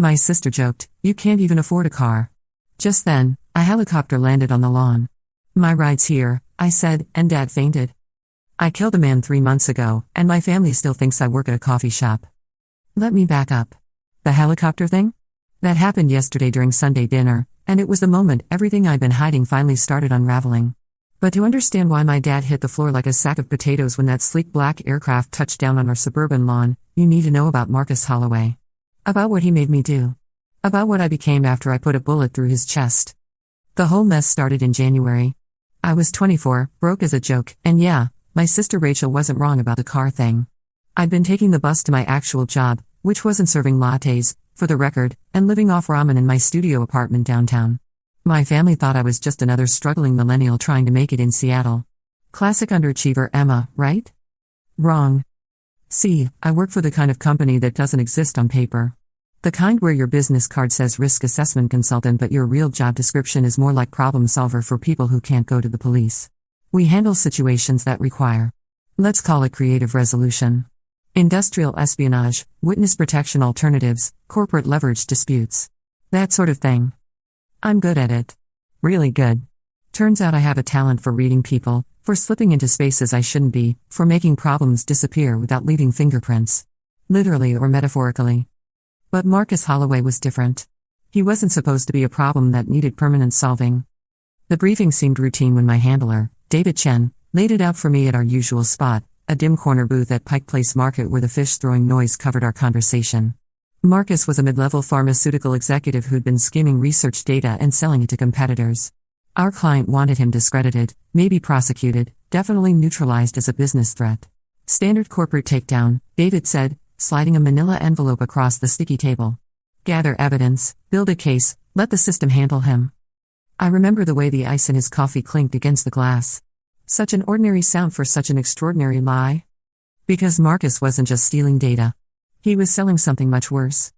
My sister joked, "You can't even afford a car." Just then, a helicopter landed on the lawn. "My ride's here," I said, and Dad fainted. "I killed a man 3 months ago, and my family still thinks I work at a coffee shop." Let me back up. The helicopter thing? That happened yesterday during Sunday dinner, and it was the moment everything I'd been hiding finally started unraveling. But to understand why my dad hit the floor like a sack of potatoes when that sleek black aircraft touched down on our suburban lawn, you need to know about Marcus Holloway. About what he made me do. About what I became after I put a bullet through his chest. The whole mess started in January. I was 24, broke as a joke, and yeah, my sister Rachel wasn't wrong about the car thing. I'd been taking the bus to my actual job, which wasn't serving lattes, for the record, and living off ramen in my studio apartment downtown. My family thought I was just another struggling millennial trying to make it in Seattle. Classic underachiever Emma, right? Wrong. See, I work for the kind of company that doesn't exist on paper. The kind where your business card says risk assessment consultant but your real job description is more like problem solver for people who can't go to the police. We handle situations that require, let's call it creative resolution. Industrial espionage, witness protection alternatives, corporate leverage disputes. That sort of thing. I'm good at it. Really good. Turns out I have a talent for reading people, for slipping into spaces I shouldn't be, for making problems disappear without leaving fingerprints. Literally or metaphorically. But Marcus Holloway was different. He wasn't supposed to be a problem that needed permanent solving. The briefing seemed routine when my handler, David Chen, laid it out for me at our usual spot, a dim corner booth at Pike Place Market where the fish-throwing noise covered our conversation. Marcus was a mid-level pharmaceutical executive who'd been skimming research data and selling it to competitors. Our client wanted him discredited, maybe prosecuted, definitely neutralized as a business threat. Standard corporate takedown, David said, sliding a manila envelope across the sticky table. Gather evidence, build a case, let the system handle him. I remember the way the ice in his coffee clinked against the glass. Such an ordinary sound for such an extraordinary lie. Because Marcus wasn't just stealing data. He was selling something much worse.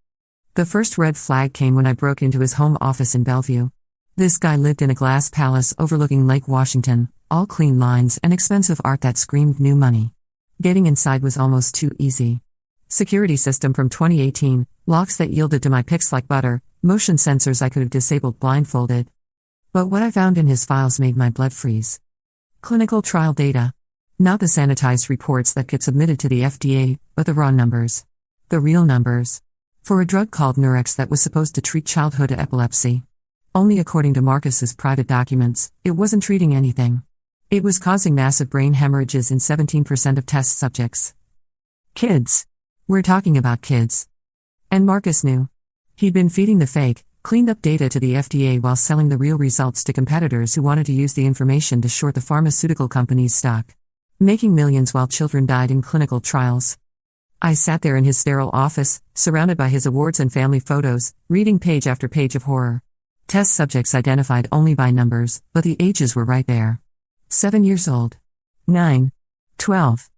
The first red flag came when I broke into his home office in Bellevue. This guy lived in a glass palace overlooking Lake Washington, all clean lines and expensive art that screamed new money. Getting inside was almost too easy. Security system from 2018, locks that yielded to my picks like butter, motion sensors I could have disabled blindfolded. But what I found in his files made my blood freeze. Clinical trial data. Not the sanitized reports that get submitted to the FDA, but the raw numbers. The real numbers. For a drug called Nurex that was supposed to treat childhood epilepsy. Only according to Marcus's private documents, it wasn't treating anything. It was causing massive brain hemorrhages in 17% of test subjects. Kids. We're talking about kids. And Marcus knew. He'd been feeding the fake, cleaned up data to the FDA while selling the real results to competitors who wanted to use the information to short the pharmaceutical company's stock. Making millions while children died in clinical trials. I sat there in his sterile office, surrounded by his awards and family photos, reading page after page of horror. Test subjects identified only by numbers, but the ages were right there. 7 years old. 9. 12.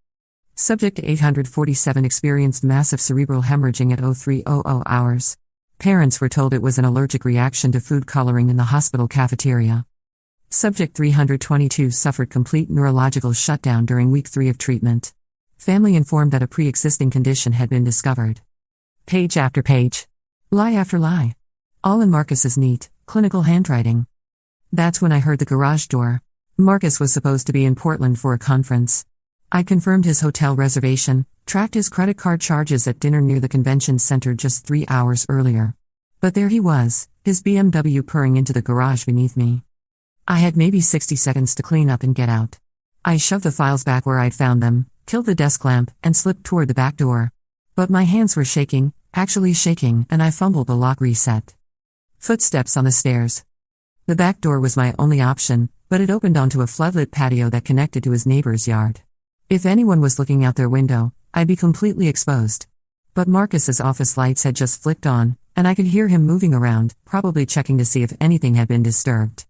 Subject 847 experienced massive cerebral hemorrhaging at 0300 hours. Parents were told it was an allergic reaction to food coloring in the hospital cafeteria. Subject 322 suffered complete neurological shutdown during week 3 of treatment. Family informed that a pre-existing condition had been discovered. Page after page. Lie after lie. All in Marcus's neat, clinical handwriting. That's when I heard the garage door. Marcus was supposed to be in Portland for a conference. I confirmed his hotel reservation, tracked his credit card charges at dinner near the convention center just 3 hours earlier. But there he was, his BMW purring into the garage beneath me. I had maybe 60 seconds to clean up and get out. I shoved the files back where I'd found them, killed the desk lamp, and slipped toward the back door. But my hands were shaking, actually shaking, and I fumbled the lock reset. Footsteps on the stairs. The back door was my only option, but it opened onto a floodlit patio that connected to his neighbor's yard. If anyone was looking out their window, I'd be completely exposed. But Marcus's office lights had just flicked on, and I could hear him moving around, probably checking to see if anything had been disturbed.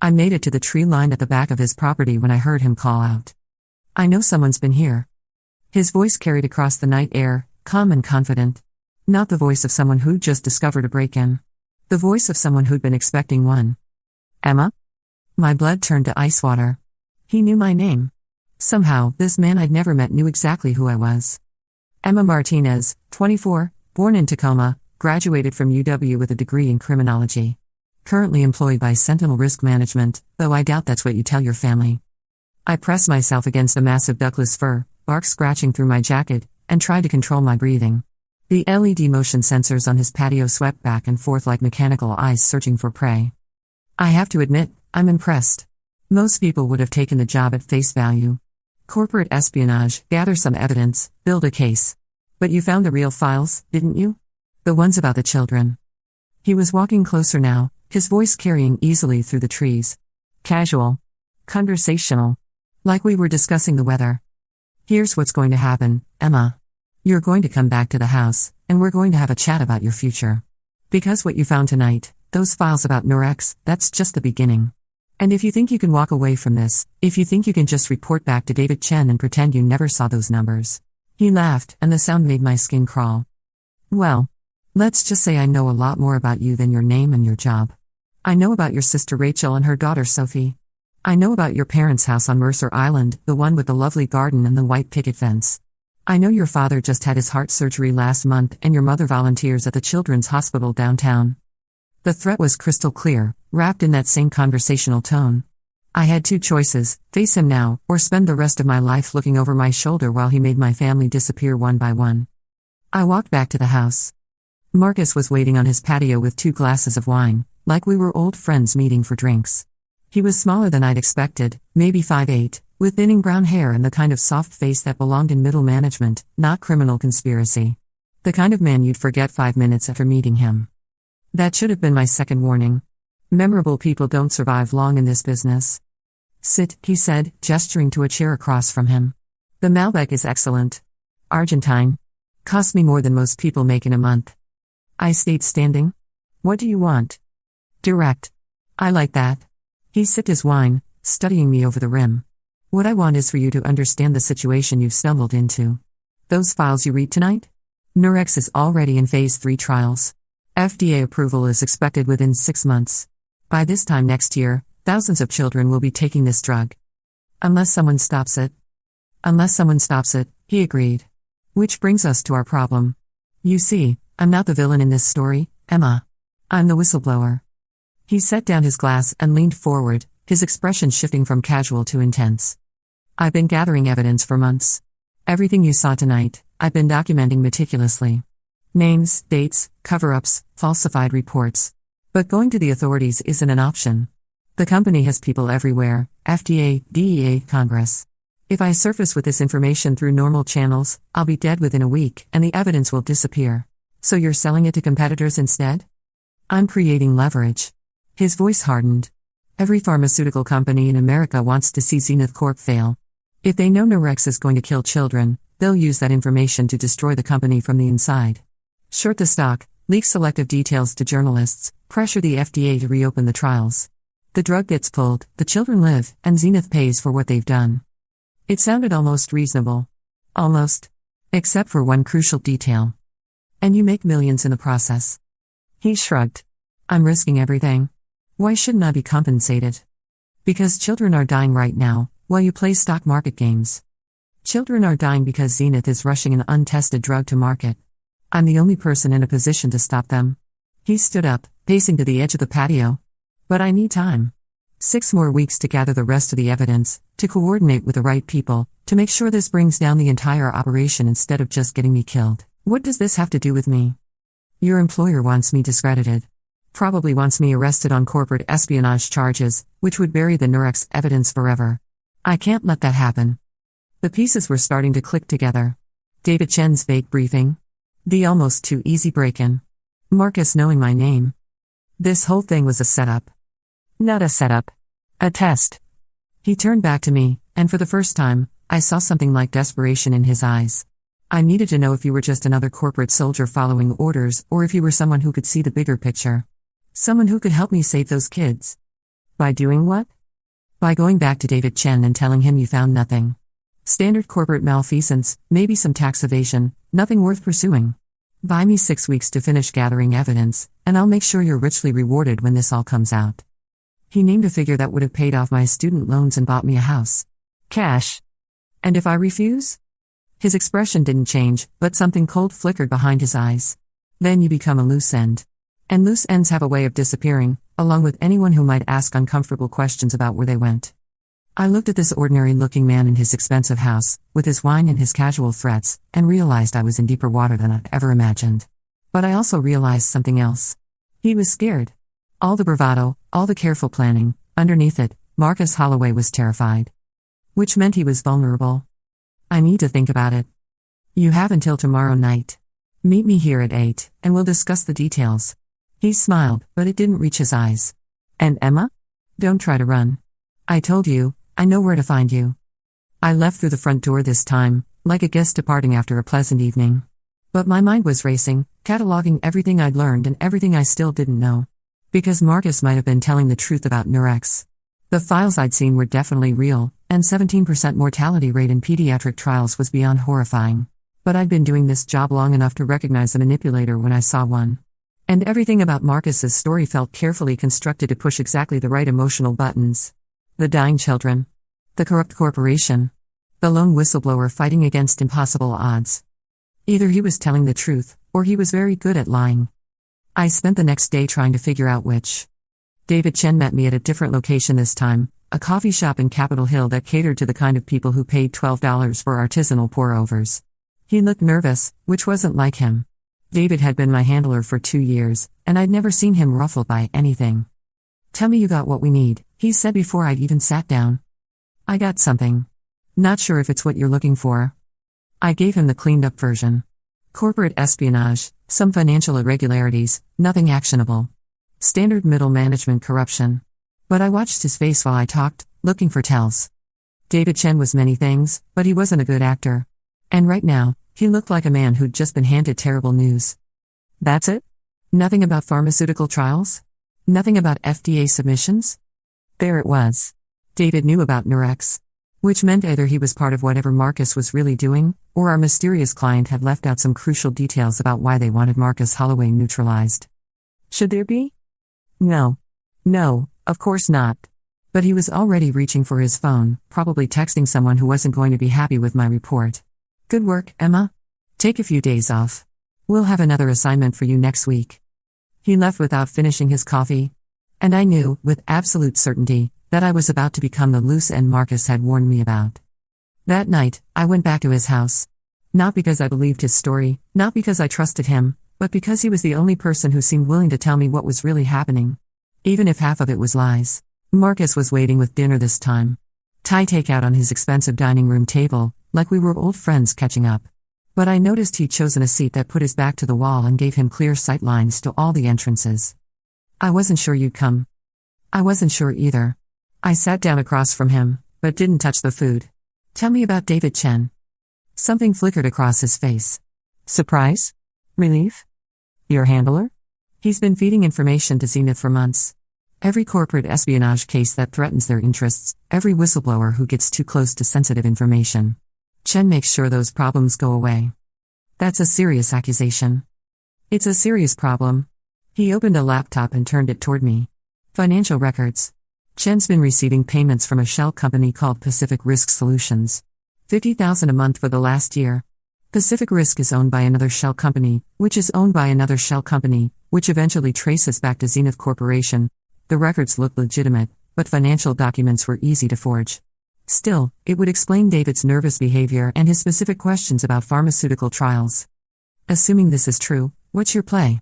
I made it to the tree line at the back of his property when I heard him call out. "I know someone's been here." His voice carried across the night air, calm and confident. Not the voice of someone who'd just discovered a break-in. The voice of someone who'd been expecting one. "Emma?" My blood turned to ice water. He knew my name. Somehow, this man I'd never met knew exactly who I was. Emma Martinez, 24, born in Tacoma, graduated from UW with a degree in criminology. Currently employed by Sentinel Risk Management, though I doubt that's what you tell your family. I press myself against a massive Douglas fir, bark scratching through my jacket, and try to control my breathing. The LED motion sensors on his patio swept back and forth like mechanical eyes searching for prey. I have to admit, I'm impressed. Most people would have taken the job at face value. Corporate espionage, gather some evidence, build a case. But you found the real files, didn't you? The ones about the children. He was walking closer now, his voice carrying easily through the trees. Casual. Conversational. Like we were discussing the weather. Here's what's going to happen, Emma. You're going to come back to the house, and we're going to have a chat about your future. Because what you found tonight, those files about Nurex, that's just the beginning. And if you think you can walk away from this, if you think you can just report back to David Chen and pretend you never saw those numbers. He laughed, and the sound made my skin crawl. Well, let's just say I know a lot more about you than your name and your job. I know about your sister Rachel and her daughter Sophie. I know about your parents' house on Mercer Island, the one with the lovely garden and the white picket fence. I know your father just had his heart surgery last month and your mother volunteers at the Children's Hospital downtown. The threat was crystal clear, wrapped in that same conversational tone. I had two choices, face him now, or spend the rest of my life looking over my shoulder while he made my family disappear one by one. I walked back to the house. Marcus was waiting on his patio with 2 glasses of wine, like we were old friends meeting for drinks. He was smaller than I'd expected, maybe 5'8", with thinning brown hair and the kind of soft face that belonged in middle management, not criminal conspiracy. The kind of man you'd forget 5 minutes after meeting him. That should have been my second warning. Memorable people don't survive long in this business. Sit, he said, gesturing to a chair across from him. The Malbec is excellent. Argentine. Cost me more than most people make in a month. I stayed standing. What do you want? Direct. I like that. He sipped his wine, studying me over the rim. What I want is for you to understand the situation you've stumbled into. Those files you read tonight? Nurex is already in phase 3 trials. FDA approval is expected within 6 months. By this time next year, thousands of children will be taking this drug. Unless someone stops it. Unless someone stops it, he agreed. Which brings us to our problem. You see, I'm not the villain in this story, Emma. I'm the whistleblower. He set down his glass and leaned forward, his expression shifting from casual to intense. I've been gathering evidence for months. Everything you saw tonight, I've been documenting meticulously. Names, dates, cover-ups, falsified reports. But going to the authorities isn't an option. The company has people everywhere, FDA, DEA, Congress. If I surface with this information through normal channels, I'll be dead within a week and the evidence will disappear. So you're selling it to competitors instead? I'm creating leverage. His voice hardened. Every pharmaceutical company in America wants to see Zenith Corp fail. If they know Nurex is going to kill children, they'll use that information to destroy the company from the inside. Short the stock, leak selective details to journalists, pressure the FDA to reopen the trials. The drug gets pulled, the children live, and Zenith pays for what they've done. It sounded almost reasonable. Almost. Except for one crucial detail. And you make millions in the process. He shrugged. I'm risking everything. Why shouldn't I be compensated? Because children are dying right now, while you play stock market games. Children are dying because Zenith is rushing an untested drug to market. I'm the only person in a position to stop them. He stood up, pacing to the edge of the patio. But I need time. 6 more weeks to gather the rest of the evidence, to coordinate with the right people, to make sure this brings down the entire operation instead of just getting me killed. What does this have to do with me? Your employer wants me discredited. Probably wants me arrested on corporate espionage charges, which would bury the Nurex evidence forever. I can't let that happen. The pieces were starting to click together. David Chen's vague briefing. The almost too easy break-in. Marcus knowing my name. This whole thing was a setup. Not a setup. A test. He turned back to me, and for the first time, I saw something like desperation in his eyes. I needed to know if you were just another corporate soldier following orders, or if you were someone who could see the bigger picture. Someone who could help me save those kids. By doing what? By going back to David Chen and telling him you found nothing. Standard corporate malfeasance, maybe some tax evasion, nothing worth pursuing. Buy me 6 weeks to finish gathering evidence, and I'll make sure you're richly rewarded when this all comes out. He named a figure that would have paid off my student loans and bought me a house. Cash. And if I refuse? His expression didn't change, but something cold flickered behind his eyes. Then you become a loose end. And loose ends have a way of disappearing, along with anyone who might ask uncomfortable questions about where they went. I looked at this ordinary-looking man in his expensive house, with his wine and his casual threats, and realized I was in deeper water than I'd ever imagined. But I also realized something else. He was scared. All the bravado, all the careful planning, underneath it, Marcus Holloway was terrified. Which meant he was vulnerable. I need to think about it. You have until tomorrow night. Meet me here at 8, and we'll discuss the details. He smiled, but it didn't reach his eyes. And Emma? Don't try to run. I told you, I know where to find you. I left through the front door this time, like a guest departing after a pleasant evening. But my mind was racing, cataloging everything I'd learned and everything I still didn't know. Because Marcus might have been telling the truth about Nurex. The files I'd seen were definitely real, and 17% mortality rate in pediatric trials was beyond horrifying. But I'd been doing this job long enough to recognize a manipulator when I saw one. And everything about Marcus's story felt carefully constructed to push exactly the right emotional buttons. The dying children. The corrupt corporation. The lone whistleblower fighting against impossible odds. Either he was telling the truth, or he was very good at lying. I spent the next day trying to figure out which. David Chen met me at a different location this time, a coffee shop in Capitol Hill that catered to the kind of people who paid $12 for artisanal pour-overs. He looked nervous, which wasn't like him. David had been my handler for 2 years, and I'd never seen him ruffled by anything. Tell me you got what we need, he said before I'd even sat down. I got something. Not sure if it's what you're looking for. I gave him the cleaned-up version. Corporate espionage, some financial irregularities, nothing actionable. Standard middle management corruption. But I watched his face while I talked, looking for tells. David Chen was many things, but he wasn't a good actor. And right now, he looked like a man who'd just been handed terrible news. That's it? Nothing about pharmaceutical trials? Nothing about FDA submissions? There it was. David knew about Nurex. Which meant either he was part of whatever Marcus was really doing, or our mysterious client had left out some crucial details about why they wanted Marcus Holloway neutralized. Should there be? No. No, of course not. But he was already reaching for his phone, probably texting someone who wasn't going to be happy with my report. Good work, Emma. Take a few days off. We'll have another assignment for you next week. He left without finishing his coffee. And I knew, with absolute certainty, that I was about to become the loose end Marcus had warned me about. That night, I went back to his house. Not because I believed his story, not because I trusted him, but because he was the only person who seemed willing to tell me what was really happening. Even if half of it was lies. Marcus was waiting with dinner this time. Thai takeout on his expensive dining room table, like we were old friends catching up. But I noticed he'd chosen a seat that put his back to the wall and gave him clear sight lines to all the entrances. I wasn't sure you'd come. I wasn't sure either. I sat down across from him, but didn't touch the food. Tell me about David Chen. Something flickered across his face. Surprise? Relief? Your handler? He's been feeding information to Zenith for months. Every corporate espionage case that threatens their interests, every whistleblower who gets too close to sensitive information. Chen makes sure those problems go away. That's a serious accusation. It's a serious problem. He opened a laptop and turned it toward me. Financial records. Chen's been receiving payments from a shell company called Pacific Risk Solutions. $50,000 a month for the last year. Pacific Risk is owned by another shell company, which is owned by another shell company, which eventually traces back to Zenith Corporation. The records look legitimate, but financial documents were easy to forge. Still, it would explain David's nervous behavior and his specific questions about pharmaceutical trials. Assuming this is true, what's your play?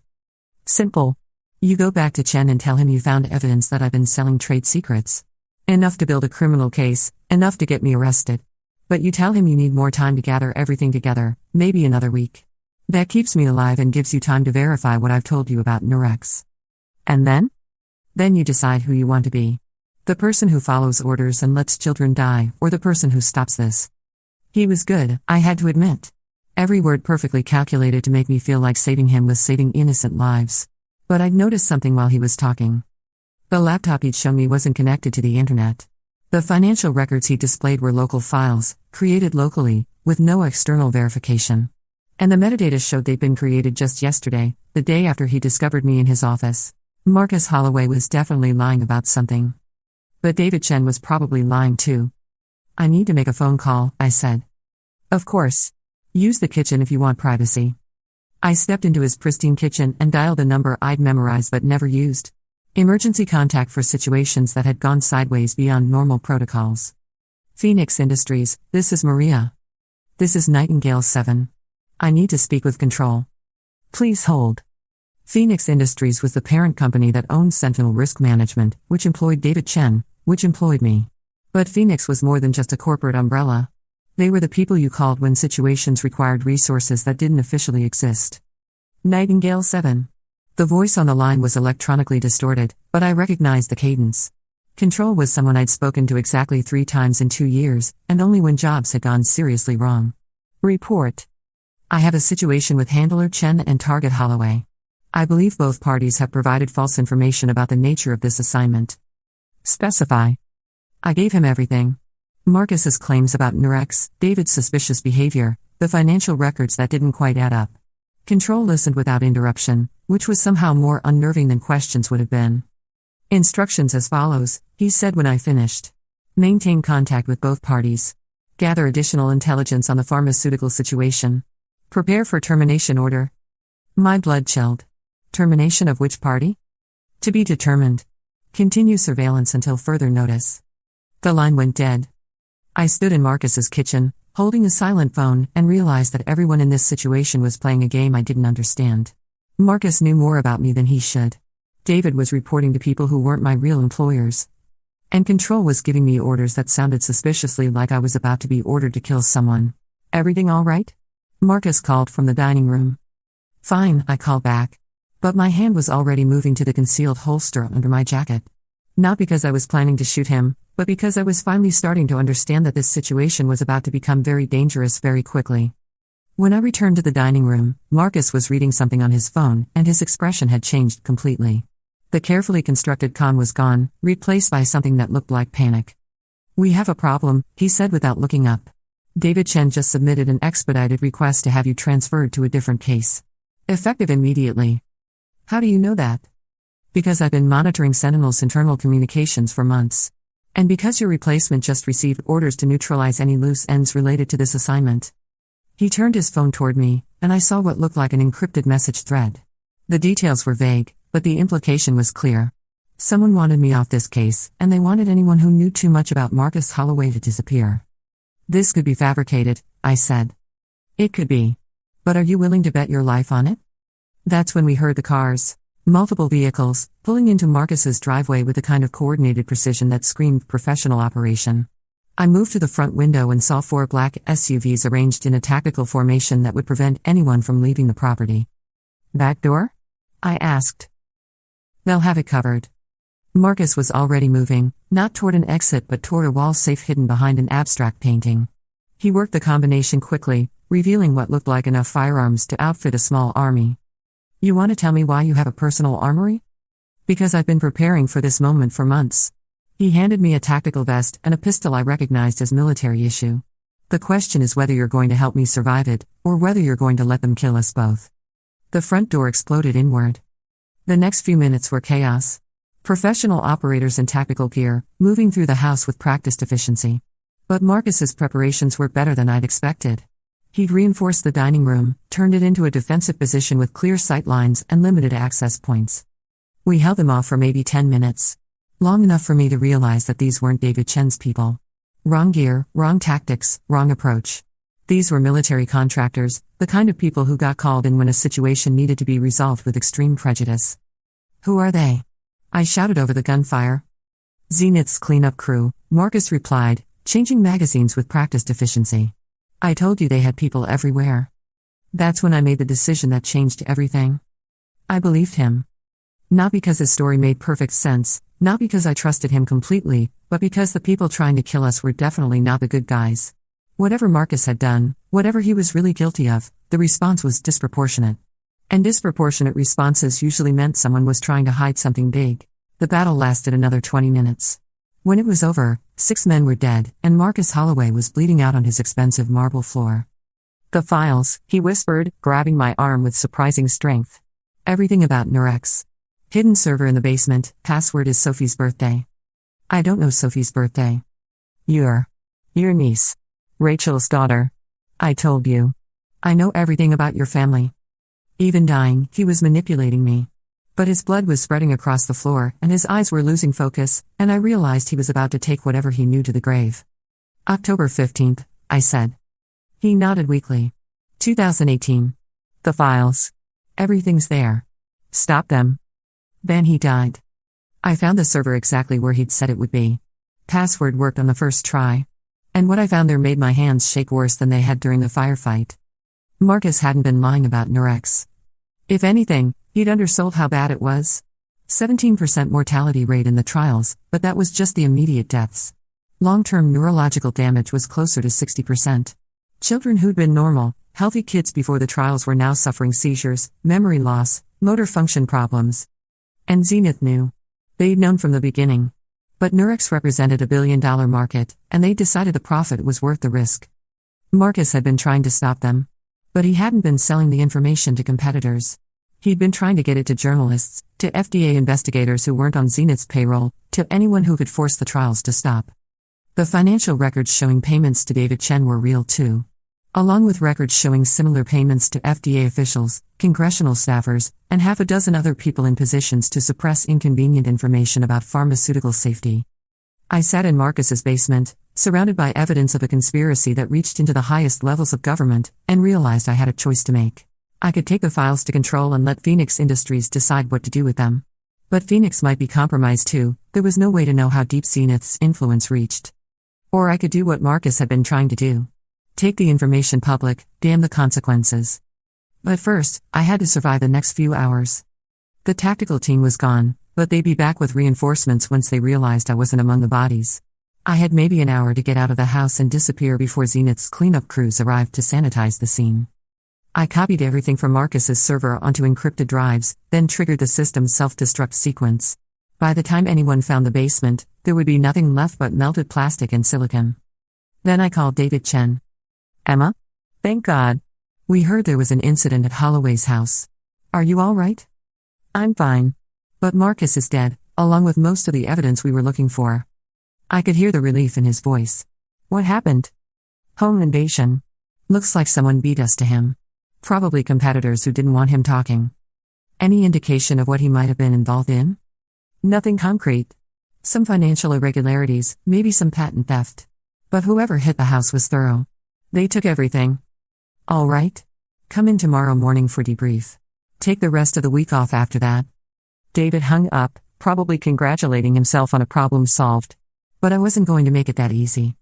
Simple. You go back to Chen and tell him you found evidence that I've been selling trade secrets. Enough to build a criminal case, enough to get me arrested. But you tell him you need more time to gather everything together, maybe another week. That keeps me alive and gives you time to verify what I've told you about Nurex. And then? Then you decide who you want to be. The person who follows orders and lets children die, or the person who stops this. He was good, I had to admit. Every word perfectly calculated to make me feel like saving him was saving innocent lives. But I'd noticed something while he was talking. The laptop he'd shown me wasn't connected to the internet. The financial records he displayed were local files, created locally, with no external verification. And the metadata showed they'd been created just yesterday, the day after he discovered me in his office. Marcus Holloway was definitely lying about something. But David Chen was probably lying too. I need to make a phone call, I said. Of course. Use the kitchen if you want privacy. I stepped into his pristine kitchen and dialed a number I'd memorized but never used. Emergency contact for situations that had gone sideways beyond normal protocols. Phoenix Industries, this is Maria. This is Nightingale 7. I need to speak with Control. Please hold. Phoenix Industries was the parent company that owned Sentinel Risk Management, which employed David Chen, which employed me. But Phoenix was more than just a corporate umbrella. They were the people you called when situations required resources that didn't officially exist. Nightingale 7. The voice on the line was electronically distorted, but I recognized the cadence. Control was someone I'd spoken to exactly 3 times in 2 years, and only when jobs had gone seriously wrong. Report. I have a situation with handler Chen and target Holloway. I believe both parties have provided false information about the nature of this assignment. Specify. I gave him everything. Marcus's claims about Nurex, David's suspicious behavior, the financial records that didn't quite add up. Control listened without interruption, which was somehow more unnerving than questions would have been. Instructions as follows, he said when I finished. Maintain contact with both parties. Gather additional intelligence on the pharmaceutical situation. Prepare for termination order. My blood chilled. Termination of which party? To be determined. Continue surveillance until further notice. The line went dead. I stood in Marcus's kitchen, holding a silent phone, and realized that everyone in this situation was playing a game I didn't understand. Marcus knew more about me than he should. David was reporting to people who weren't my real employers. And Control was giving me orders that sounded suspiciously like I was about to be ordered to kill someone. Everything all right? Marcus called from the dining room. Fine, I called back. But my hand was already moving to the concealed holster under my jacket. Not because I was planning to shoot him, but because I was finally starting to understand that this situation was about to become very dangerous very quickly. When I returned to the dining room, Marcus was reading something on his phone, and his expression had changed completely. The carefully constructed calm was gone, replaced by something that looked like panic. We have a problem, he said without looking up. David Chen just submitted an expedited request to have you transferred to a different case. Effective immediately. How do you know that? Because I've been monitoring Sentinel's internal communications for months. And because your replacement just received orders to neutralize any loose ends related to this assignment. He turned his phone toward me, and I saw what looked like an encrypted message thread. The details were vague, but the implication was clear. Someone wanted me off this case, and they wanted anyone who knew too much about Marcus Holloway to disappear. This could be fabricated, I said. It could be. But are you willing to bet your life on it? That's when we heard the cars. Multiple vehicles, pulling into Marcus's driveway with the kind of coordinated precision that screamed professional operation. I moved to the front window and saw 4 black SUVs arranged in a tactical formation that would prevent anyone from leaving the property. Back door? I asked. They'll have it covered. Marcus was already moving, not toward an exit but toward a wall safe hidden behind an abstract painting. He worked the combination quickly, revealing what looked like enough firearms to outfit a small army. You want to tell me why you have a personal armory? Because I've been preparing for this moment for months. He handed me a tactical vest and a pistol I recognized as military issue. The question is whether you're going to help me survive it, or whether you're going to let them kill us both. The front door exploded inward. The next few minutes were chaos. Professional operators in tactical gear, moving through the house with practiced efficiency. But Marcus's preparations were better than I'd expected. He'd reinforced the dining room, turned it into a defensive position with clear sight lines and limited access points. We held them off for maybe 10 minutes. Long enough for me to realize that these weren't David Chen's people. Wrong gear, wrong tactics, wrong approach. These were military contractors, the kind of people who got called in when a situation needed to be resolved with extreme prejudice. Who are they? I shouted over the gunfire. Zenith's cleanup crew, Marcus replied, changing magazines with practiced efficiency. I told you they had people everywhere. That's when I made the decision that changed everything. I believed him. Not because his story made perfect sense, not because I trusted him completely, but because the people trying to kill us were definitely not the good guys. Whatever Marcus had done, whatever he was really guilty of, the response was disproportionate. And disproportionate responses usually meant someone was trying to hide something big. The battle lasted another 20 minutes. When it was over, 6 men were dead, and Marcus Holloway was bleeding out on his expensive marble floor. The files, he whispered, grabbing my arm with surprising strength. Everything about Nurex. Hidden server in the basement, password is Sophie's birthday. I don't know Sophie's birthday. Your niece. Rachel's daughter. I told you. I know everything about your family. Even dying, he was manipulating me. But his blood was spreading across the floor, and his eyes were losing focus, and I realized he was about to take whatever he knew to the grave. October 15th, I said. He nodded weakly. 2018. The files. Everything's there. Stop them. Then he died. I found the server exactly where he'd said it would be. Password worked on the first try. And what I found there made my hands shake worse than they had during the firefight. Marcus hadn't been lying about Nurex. If anything, he'd undersold how bad it was. 17% mortality rate in the trials, but that was just the immediate deaths. Long-term neurological damage was closer to 60%. Children who'd been normal, healthy kids before the trials were now suffering seizures, memory loss, motor function problems. And Zenith knew. They'd known from the beginning. But Nurex represented a billion-dollar market, and they decided the profit was worth the risk. Marcus had been trying to stop them. But he hadn't been selling the information to competitors. He'd been trying to get it to journalists, to FDA investigators who weren't on Zenith's payroll, to anyone who could force the trials to stop. The financial records showing payments to David Chen were real too. Along with records showing similar payments to FDA officials, congressional staffers, and half a dozen other people in positions to suppress inconvenient information about pharmaceutical safety. I sat in Marcus's basement, surrounded by evidence of a conspiracy that reached into the highest levels of government, and realized I had a choice to make. I could take the files to control and let Phoenix Industries decide what to do with them. But Phoenix might be compromised too. There was no way to know how deep Zenith's influence reached. Or I could do what Marcus had been trying to do. Take the information public, damn the consequences. But first, I had to survive the next few hours. The tactical team was gone, but they'd be back with reinforcements once they realized I wasn't among the bodies. I had maybe an hour to get out of the house and disappear before Zenith's cleanup crews arrived to sanitize the scene. I copied everything from Marcus's server onto encrypted drives, then triggered the system's self-destruct sequence. By the time anyone found the basement, there would be nothing left but melted plastic and silicon. Then I called David Chen. Emma? Thank God. We heard there was an incident at Holloway's house. Are you all right? I'm fine. But Marcus is dead, along with most of the evidence we were looking for. I could hear the relief in his voice. What happened? Home invasion. Looks like someone beat us to him. Probably competitors who didn't want him talking. Any indication of what he might have been involved in? Nothing concrete. Some financial irregularities, maybe some patent theft. But whoever hit the house was thorough. They took everything. All right. Come in tomorrow morning for debrief. Take the rest of the week off after that. David hung up, probably congratulating himself on a problem solved. But I wasn't going to make it that easy.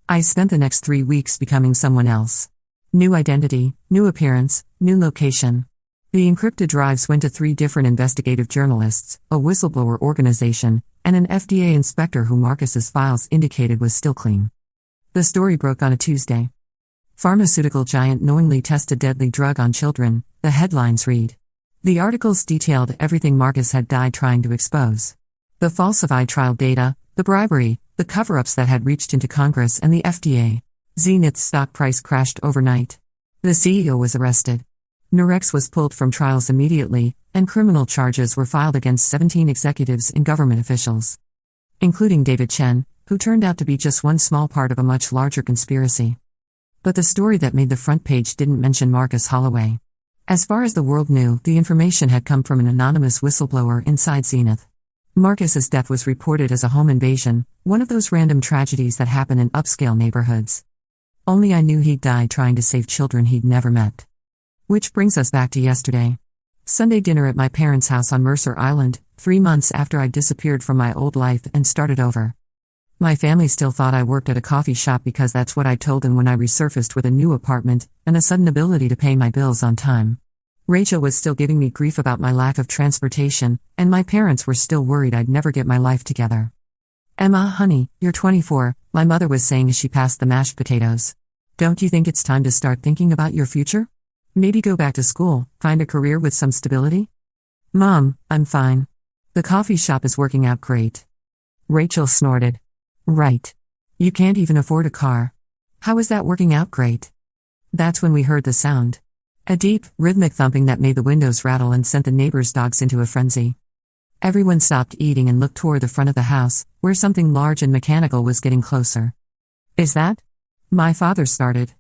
I spent the next 3 weeks becoming someone else. New identity, new appearance, new location. The encrypted drives went to 3 different investigative journalists, a whistleblower organization, and an FDA inspector who Marcus's files indicated was still clean. The story broke on a Tuesday. Pharmaceutical giant knowingly tested deadly drug on children, the headlines read. The articles detailed everything Marcus had died trying to expose. The falsified trial data, the bribery, the cover-ups that had reached into Congress and the FDA. Zenith's stock price crashed overnight. The CEO was arrested. Nurex was pulled from trials immediately, and criminal charges were filed against 17 executives and government officials. Including David Chen, who turned out to be just one small part of a much larger conspiracy. But the story that made the front page didn't mention Marcus Holloway. As far as the world knew, the information had come from an anonymous whistleblower inside Zenith. Marcus's death was reported as a home invasion, one of those random tragedies that happen in upscale neighborhoods. Only I knew he'd died trying to save children he'd never met. Which brings us back to yesterday. Sunday dinner at my parents' house on Mercer Island, 3 months after I'd disappeared from my old life and started over. My family still thought I worked at a coffee shop because that's what I told them when I resurfaced with a new apartment and a sudden ability to pay my bills on time. Rachel was still giving me grief about my lack of transportation, and my parents were still worried I'd never get my life together. Emma, honey, you're 24, my mother was saying as she passed the mashed potatoes. Don't you think it's time to start thinking about your future? Maybe go back to school, find a career with some stability? Mom, I'm fine. The coffee shop is working out great. Rachel snorted. Right. You can't even afford a car. How is that working out great? That's when we heard the sound. A deep, rhythmic thumping that made the windows rattle and sent the neighbors' dogs into a frenzy. Everyone stopped eating and looked toward the front of the house, where something large and mechanical was getting closer. Is that? My father started.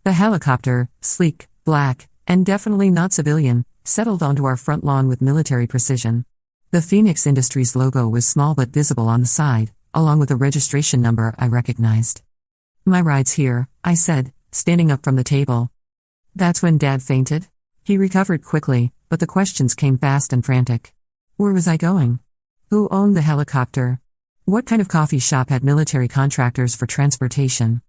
The helicopter, sleek, black, and definitely not civilian, settled onto our front lawn with military precision. The Phoenix Industries logo was small but visible on the side, along with a registration number I recognized. "My ride's here," I said, standing up from the table. That's when Dad fainted. He recovered quickly, but the questions came fast and frantic. Where was I going? Who owned the helicopter? What kind of coffee shop had military contractors for transportation?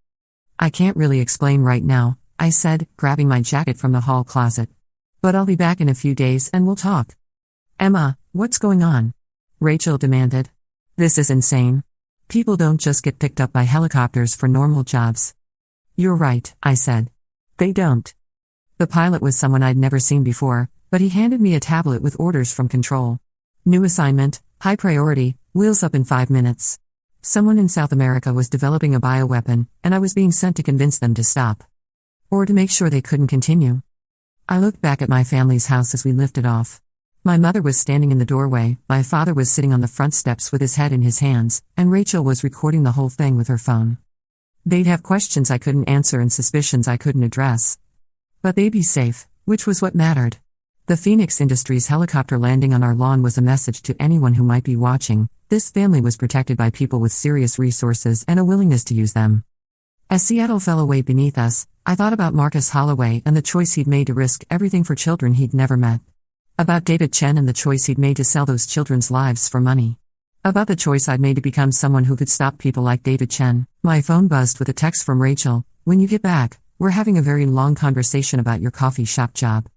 "I can't really explain right now," I said, grabbing my jacket from the hall closet. "But I'll be back in a few days and we'll talk." "Emma, what's going on?" Rachel demanded. "This is insane. People don't just get picked up by helicopters for normal jobs." "You're right," I said. "They don't." The pilot was someone I'd never seen before, but he handed me a tablet with orders from control. New assignment, high priority, wheels up in 5 minutes. Someone in South America was developing a bioweapon, and I was being sent to convince them to stop. Or to make sure they couldn't continue. I looked back at my family's house as we lifted off. My mother was standing in the doorway, my father was sitting on the front steps with his head in his hands, and Rachel was recording the whole thing with her phone. They'd have questions I couldn't answer and suspicions I couldn't address. But they'd be safe, which was what mattered. The Phoenix Industries helicopter landing on our lawn was a message to anyone who might be watching. This family was protected by people with serious resources and a willingness to use them. As Seattle fell away beneath us, I thought about Marcus Holloway and the choice he'd made to risk everything for children he'd never met. About David Chen and the choice he'd made to sell those children's lives for money. About the choice I'd made to become someone who could stop people like David Chen. My phone buzzed with a text from Rachel. "When you get back, we're having a very long conversation about your coffee shop job."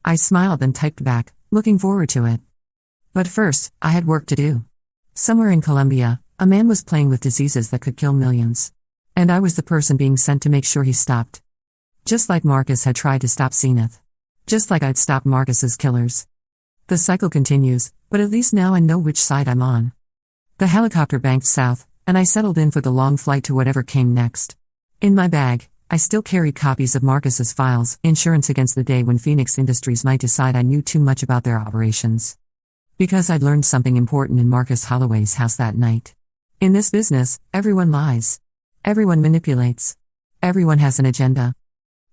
I smiled and typed back, looking forward to it. But first, I had work to do. Somewhere in Colombia, a man was playing with diseases that could kill millions. And I was the person being sent to make sure he stopped. Just like Marcus had tried to stop Zenith. Just like I'd stopped Marcus's killers. The cycle continues, but at least now I know which side I'm on. The helicopter banked south, and I settled in for the long flight to whatever came next. In my bag, I still carried copies of Marcus's files, insurance against the day when Phoenix Industries might decide I knew too much about their operations. Because I'd learned something important in Marcus Holloway's house that night. In this business, everyone lies. Everyone manipulates. Everyone has an agenda.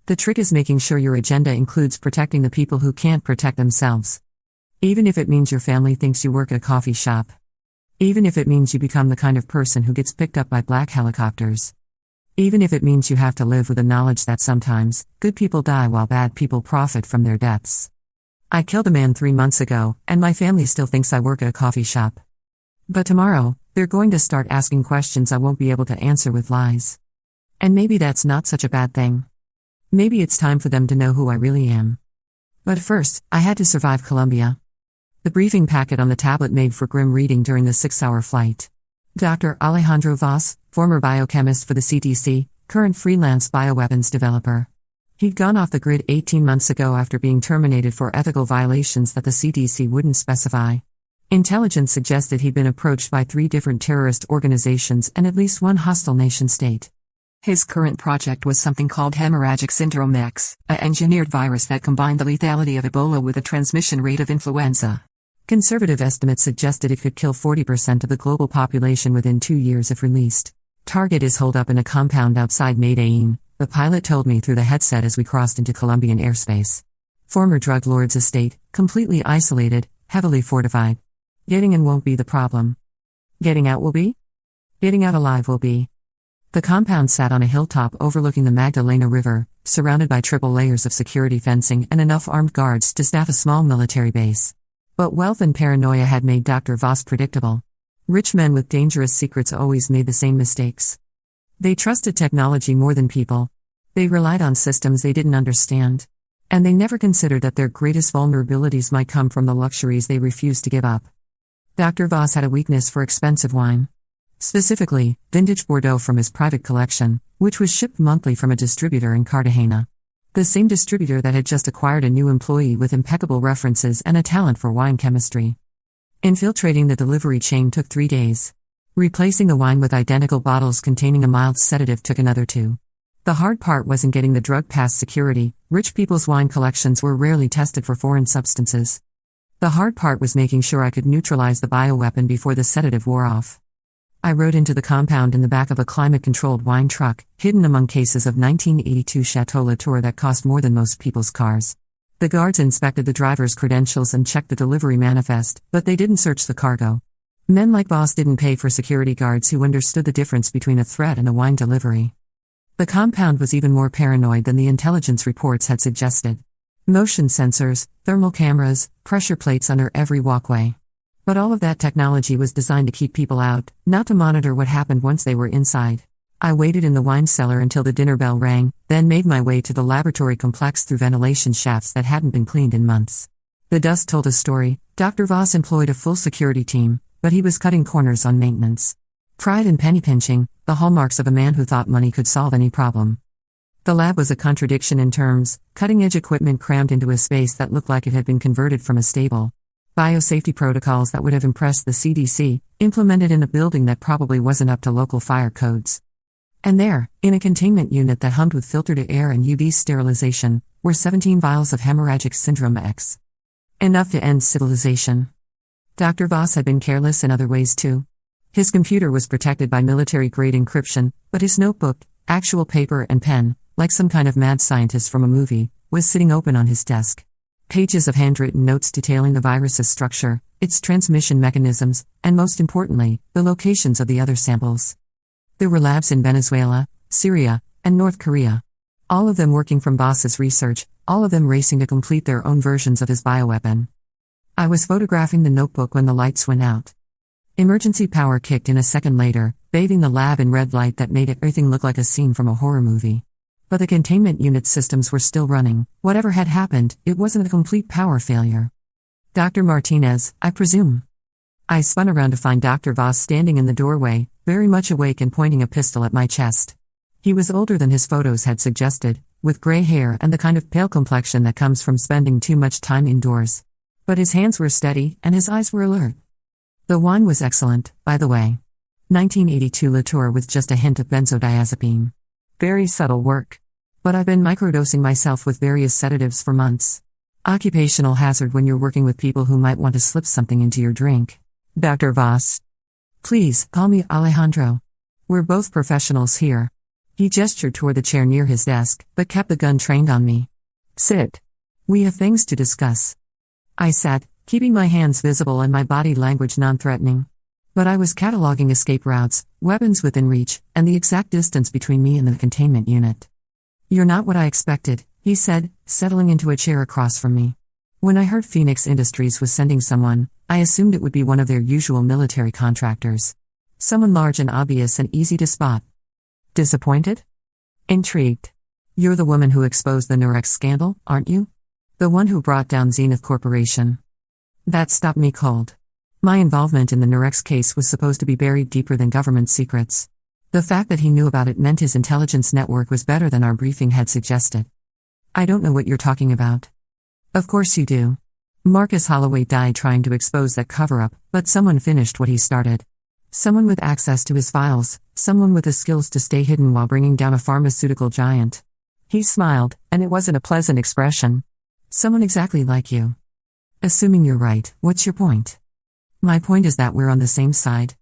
The trick is making sure your agenda includes protecting the people who can't protect themselves. Even if it means your family thinks you work at a coffee shop. Even if it means you become the kind of person who gets picked up by black helicopters. Even if it means you have to live with the knowledge that sometimes, good people die while bad people profit from their deaths. I killed a man 3 months ago, and my family still thinks I work at a coffee shop. But tomorrow, they're going to start asking questions I won't be able to answer with lies. And maybe that's not such a bad thing. Maybe it's time for them to know who I really am. But first, I had to survive Colombia. The briefing packet on the tablet made for grim reading during the 6-hour flight. Dr. Alejandro Vaz, former biochemist for the CDC, current freelance bioweapons developer. He'd gone off the grid 18 months ago after being terminated for ethical violations that the CDC wouldn't specify. Intelligence suggested he'd been approached by 3 different terrorist organizations and at least one hostile nation-state. His current project was something called hemorrhagic syndrome X, a engineered virus that combined the lethality of Ebola with the transmission rate of influenza. Conservative estimates suggested it could kill 40% of the global population within 2 years if released. Target is holed up in a compound outside Medellin, the pilot told me through the headset as we crossed into Colombian airspace. Former drug lord's estate, completely isolated, heavily fortified. Getting in won't be the problem. Getting out will be? Getting out alive will be. The compound sat on a hilltop overlooking the Magdalena River, surrounded by triple layers of security fencing and enough armed guards to staff a small military base. But wealth and paranoia had made Dr. Vaz predictable. Rich men with dangerous secrets always made the same mistakes. They trusted technology more than people. They relied on systems they didn't understand. And they never considered that their greatest vulnerabilities might come from the luxuries they refused to give up. Dr. Vaz had a weakness for expensive wine. Specifically, vintage Bordeaux from his private collection, which was shipped monthly from a distributor in Cartagena. The same distributor that had just acquired a new employee with impeccable references and a talent for wine chemistry. Infiltrating the delivery chain took 3 days. Replacing the wine with identical bottles containing a mild sedative took another 2. The hard part wasn't getting the drug past security. Rich people's wine collections were rarely tested for foreign substances. The hard part was making sure I could neutralize the bioweapon before the sedative wore off. I rode into the compound in the back of a climate-controlled wine truck, hidden among cases of 1982 Chateau Latour that cost more than most people's cars. The guards inspected the driver's credentials and checked the delivery manifest, but they didn't search the cargo. Men like Voss didn't pay for security guards who understood the difference between a threat and a wine delivery. The compound was even more paranoid than the intelligence reports had suggested. Motion sensors, thermal cameras, pressure plates under every walkway. But all of that technology was designed to keep people out, not to monitor what happened once they were inside. I waited in the wine cellar until the dinner bell rang, then made my way to the laboratory complex through ventilation shafts that hadn't been cleaned in months. The dust told a story. Dr. Voss employed a full security team, but he was cutting corners on maintenance. Pride and penny pinching, the hallmarks of a man who thought money could solve any problem. The lab was a contradiction in terms, cutting-edge equipment crammed into a space that looked like it had been converted from a stable. Biosafety protocols that would have impressed the CDC, implemented in a building that probably wasn't up to local fire codes. And there, in a containment unit that hummed with filtered air and UV sterilization, were 17 vials of hemorrhagic syndrome X. Enough to end civilization. Dr. Voss had been careless in other ways too. His computer was protected by military-grade encryption, but his notebook, actual paper and pen, like some kind of mad scientist from a movie, was sitting open on his desk. Pages of handwritten notes detailing the virus's structure, its transmission mechanisms, and most importantly, the locations of the other samples. There were labs in Venezuela, Syria, and North Korea. All of them working from Voss's research, all of them racing to complete their own versions of his bioweapon. I was photographing the notebook when the lights went out. Emergency power kicked in a second later, bathing the lab in red light that made everything look like a scene from a horror movie. But the containment unit systems were still running. Whatever had happened, it wasn't a complete power failure. Dr. Martinez, I presume. I spun around to find Dr. Voss standing in the doorway, very much awake and pointing a pistol at my chest. He was older than his photos had suggested, with gray hair and the kind of pale complexion that comes from spending too much time indoors. But his hands were steady, and his eyes were alert. The wine was excellent, by the way. 1982 Latour with just a hint of benzodiazepine. Very subtle work. But I've been microdosing myself with various sedatives for months. Occupational hazard when you're working with people who might want to slip something into your drink. Dr. Voss. Please, call me Alejandro. We're both professionals here. He gestured toward the chair near his desk, but kept the gun trained on me. Sit. We have things to discuss. I sat, keeping my hands visible and my body language non-threatening. But I was cataloging escape routes, weapons within reach, and the exact distance between me and the containment unit. You're not what I expected, he said, settling into a chair across from me. When I heard Phoenix Industries was sending someone, I assumed it would be one of their usual military contractors. Someone large and obvious and easy to spot. Disappointed? Intrigued. You're the woman who exposed the Nurex scandal, aren't you? The one who brought down Zenith Corporation. That stopped me cold. My involvement in the Nurex case was supposed to be buried deeper than government secrets. The fact that he knew about it meant his intelligence network was better than our briefing had suggested. I don't know what you're talking about. Of course you do. Marcus Holloway died trying to expose that cover-up, but someone finished what he started. Someone with access to his files, someone with the skills to stay hidden while bringing down a pharmaceutical giant. He smiled, and it wasn't a pleasant expression. Someone exactly like you. Assuming you're right, what's your point? My point is that we're on the same side.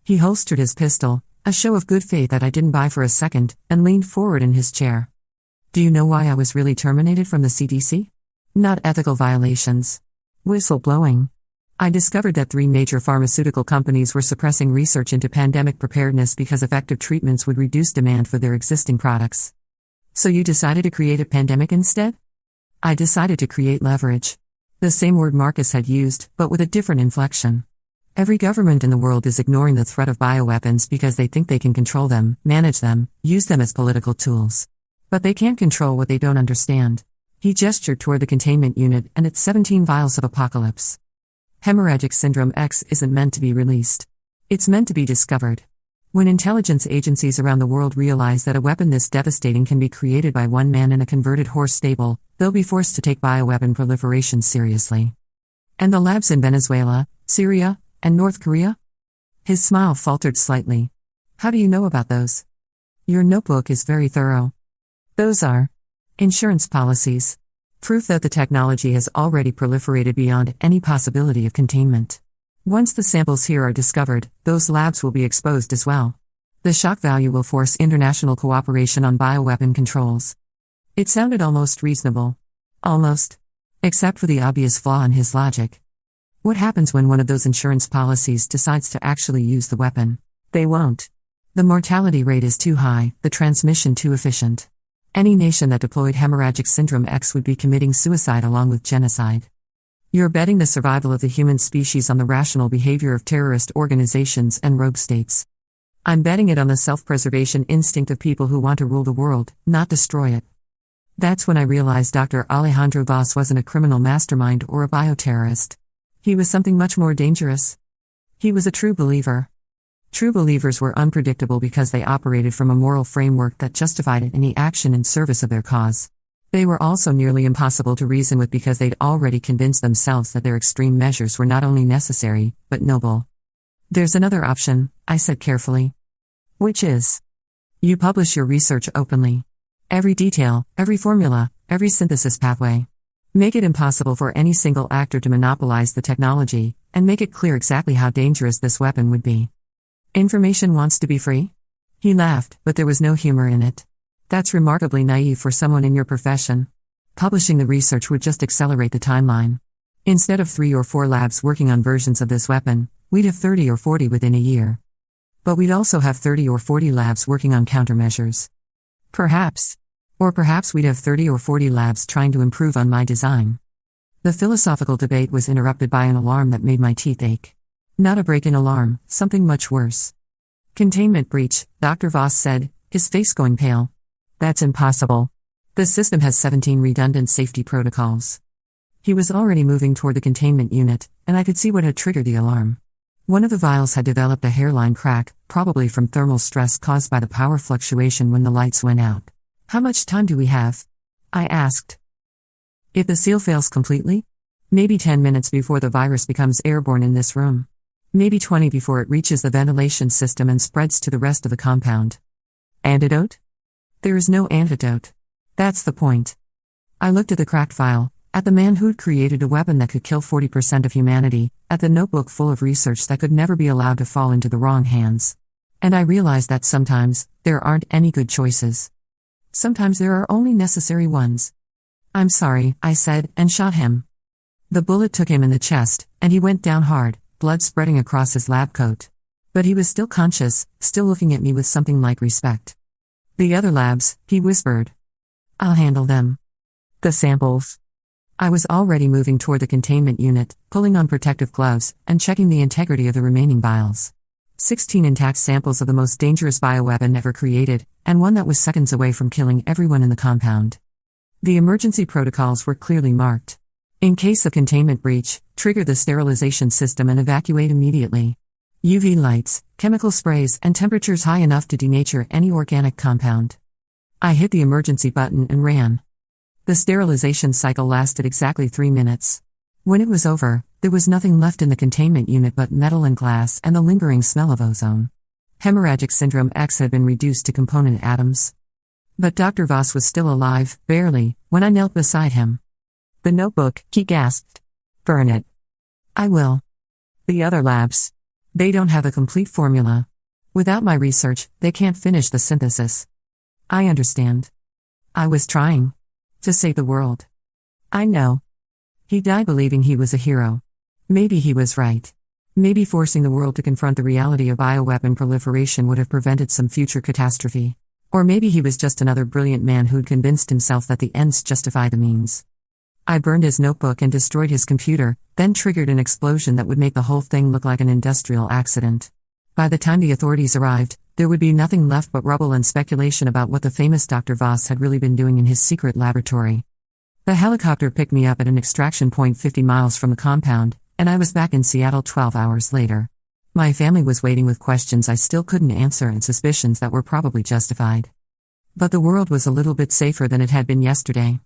He holstered his pistol, a show of good faith that I didn't buy for a second, and leaned forward in his chair. Do you know why I was really terminated from the CDC? Not ethical violations. Whistleblowing. I discovered that 3 major pharmaceutical companies were suppressing research into pandemic preparedness because effective treatments would reduce demand for their existing products. So you decided to create a pandemic instead? I decided to create leverage. The same word Marcus had used, but with a different inflection. Every government in the world is ignoring the threat of bioweapons because they think they can control them, manage them, use them as political tools. But they can't control what they don't understand. He gestured toward the containment unit and its 17 vials of apocalypse. Hemorrhagic syndrome X isn't meant to be released. It's meant to be discovered. When intelligence agencies around the world realize that a weapon this devastating can be created by one man in a converted horse stable, they'll be forced to take bioweapon proliferation seriously. And the labs in Venezuela, Syria, and North Korea? His smile faltered slightly. How do you know about those? Your notebook is very thorough. Those are insurance policies. Proof that the technology has already proliferated beyond any possibility of containment. Once the samples here are discovered, those labs will be exposed as well. The shock value will force international cooperation on bioweapon controls. It sounded almost reasonable. Almost. Except for the obvious flaw in his logic. What happens when one of those insurance policies decides to actually use the weapon? They won't. The mortality rate is too high, the transmission too efficient. Any nation that deployed hemorrhagic syndrome X would be committing suicide along with genocide. You're betting the survival of the human species on the rational behavior of terrorist organizations and rogue states. I'm betting it on the self-preservation instinct of people who want to rule the world, not destroy it. That's when I realized Dr. Alejandro Vaz wasn't a criminal mastermind or a bioterrorist. He was something much more dangerous. He was a true believer. True believers were unpredictable because they operated from a moral framework that justified any action in service of their cause. They were also nearly impossible to reason with because they'd already convinced themselves that their extreme measures were not only necessary, but noble. There's another option, I said carefully. Which is? You publish your research openly. Every detail, every formula, every synthesis pathway. Make it impossible for any single actor to monopolize the technology, and make it clear exactly how dangerous this weapon would be. Information wants to be free? He laughed, but there was no humor in it. That's remarkably naive for someone in your profession. Publishing the research would just accelerate the timeline. Instead of 3 or 4 labs working on versions of this weapon, we'd have 30 or 40 within a year. But we'd also have 30 or 40 labs working on countermeasures. Perhaps. Or perhaps we'd have 30 or 40 labs trying to improve on my design. The philosophical debate was interrupted by an alarm that made my teeth ache. Not a break-in alarm, something much worse. Containment breach, Dr. Vaz said, his face going pale. That's impossible. The system has 17 redundant safety protocols. He was already moving toward the containment unit, and I could see what had triggered the alarm. One of the vials had developed a hairline crack, probably from thermal stress caused by the power fluctuation when the lights went out. How much time do we have? I asked. If the seal fails completely? Maybe 10 minutes before the virus becomes airborne in this room. Maybe 20 before it reaches the ventilation system and spreads to the rest of the compound. Antidote? There is no antidote. That's the point. I looked at the cracked vial, at the man who'd created a weapon that could kill 40% of humanity, at the notebook full of research that could never be allowed to fall into the wrong hands. And I realized that sometimes, there aren't any good choices. Sometimes there are only necessary ones. I'm sorry, I said, and shot him. The bullet took him in the chest, and he went down hard, blood spreading across his lab coat. But he was still conscious, still looking at me with something like respect. The other labs, he whispered. I'll handle them. The samples. I was already moving toward the containment unit, pulling on protective gloves, and checking the integrity of the remaining vials. 16 intact samples of the most dangerous bioweapon ever created, and one that was seconds away from killing everyone in the compound. The emergency protocols were clearly marked. In case of containment breach, trigger the sterilization system and evacuate immediately. UV lights, chemical sprays, and temperatures high enough to denature any organic compound. I hit the emergency button and ran. The sterilization cycle lasted exactly 3 minutes. When it was over, there was nothing left in the containment unit but metal and glass and the lingering smell of ozone. Hemorrhagic syndrome X had been reduced to component atoms. But Dr. Vaz was still alive, barely, when I knelt beside him. The notebook, he gasped. Burn it. I will. The other labs. They don't have a complete formula. Without my research, they can't finish the synthesis. I understand. I was trying. To save the world. I know. He died believing he was a hero. Maybe he was right. Maybe forcing the world to confront the reality of bioweapon proliferation would have prevented some future catastrophe. Or maybe he was just another brilliant man who'd convinced himself that the ends justify the means. I burned his notebook and destroyed his computer, then triggered an explosion that would make the whole thing look like an industrial accident. By the time the authorities arrived, there would be nothing left but rubble and speculation about what the famous Dr. Vaz had really been doing in his secret laboratory. The helicopter picked me up at an extraction point 50 miles from the compound, and I was back in Seattle 12 hours later. My family was waiting with questions I still couldn't answer and suspicions that were probably justified. But the world was a little bit safer than it had been yesterday.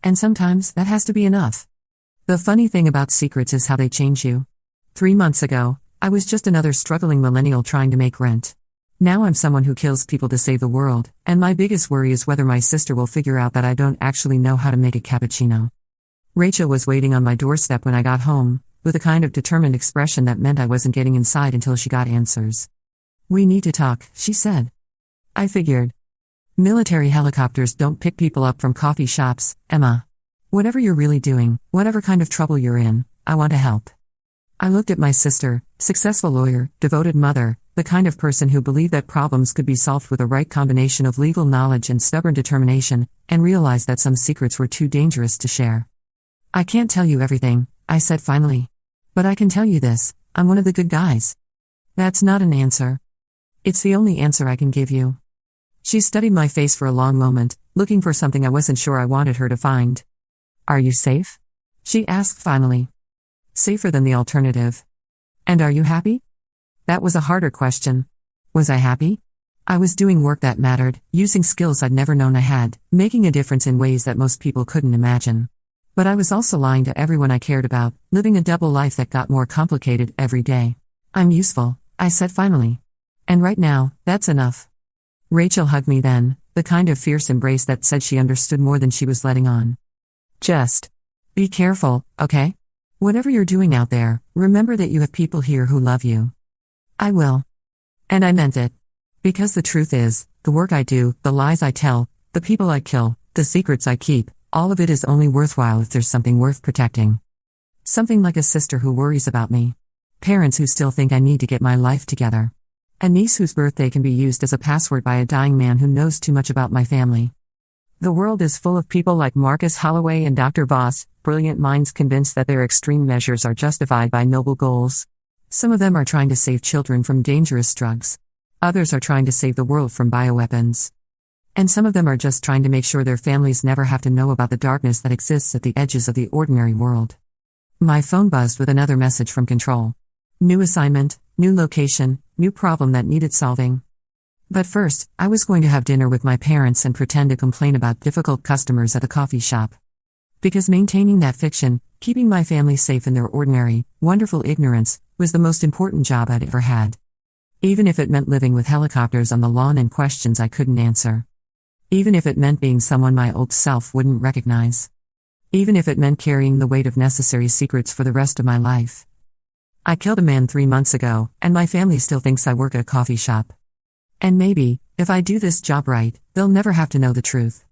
And sometimes, that has to be enough. The funny thing about secrets is how they change you. 3 months ago, I was just another struggling millennial trying to make rent. Now I'm someone who kills people to save the world, and my biggest worry is whether my sister will figure out that I don't actually know how to make a cappuccino. Rachel was waiting on my doorstep when I got home, with a kind of determined expression that meant I wasn't getting inside until she got answers. We need to talk, she said. I figured. Military helicopters don't pick people up from coffee shops, Emma. Whatever you're really doing, whatever kind of trouble you're in, I want to help. I looked at my sister, successful lawyer, devoted mother, the kind of person who believed that problems could be solved with a right combination of legal knowledge and stubborn determination, and realized that some secrets were too dangerous to share. I can't tell you everything, I said finally. But I can tell you this, I'm one of the good guys. That's not an answer. It's the only answer I can give you. She studied my face for a long moment, looking for something I wasn't sure I wanted her to find. Are you safe? She asked finally. Safer than the alternative. And are you happy? That was a harder question. Was I happy? I was doing work that mattered, using skills I'd never known I had, making a difference in ways that most people couldn't imagine. But I was also lying to everyone I cared about, living a double life that got more complicated every day. I'm useful, I said finally. And right now, that's enough. Rachel hugged me then, the kind of fierce embrace that said she understood more than she was letting on. Just be careful, okay? Whatever you're doing out there, remember that you have people here who love you. I will. And I meant it. Because the truth is, the work I do, the lies I tell, the people I kill, the secrets I keep, all of it is only worthwhile if there's something worth protecting. Something like a sister who worries about me. Parents who still think I need to get my life together. A niece whose birthday can be used as a password by a dying man who knows too much about my family. The world is full of people like Marcus Holloway and Dr. Voss, brilliant minds convinced that their extreme measures are justified by noble goals. Some of them are trying to save children from dangerous drugs. Others are trying to save the world from bioweapons. And some of them are just trying to make sure their families never have to know about the darkness that exists at the edges of the ordinary world. My phone buzzed with another message from Control. New assignment, new location, new problem that needed solving. But first, I was going to have dinner with my parents and pretend to complain about difficult customers at a coffee shop. Because maintaining that fiction, keeping my family safe in their ordinary, wonderful ignorance, was the most important job I'd ever had. Even if it meant living with helicopters on the lawn and questions I couldn't answer. Even if it meant being someone my old self wouldn't recognize. Even if it meant carrying the weight of necessary secrets for the rest of my life. I killed a man 3 months ago, and my family still thinks I work at a coffee shop. And maybe, if I do this job right, they'll never have to know the truth.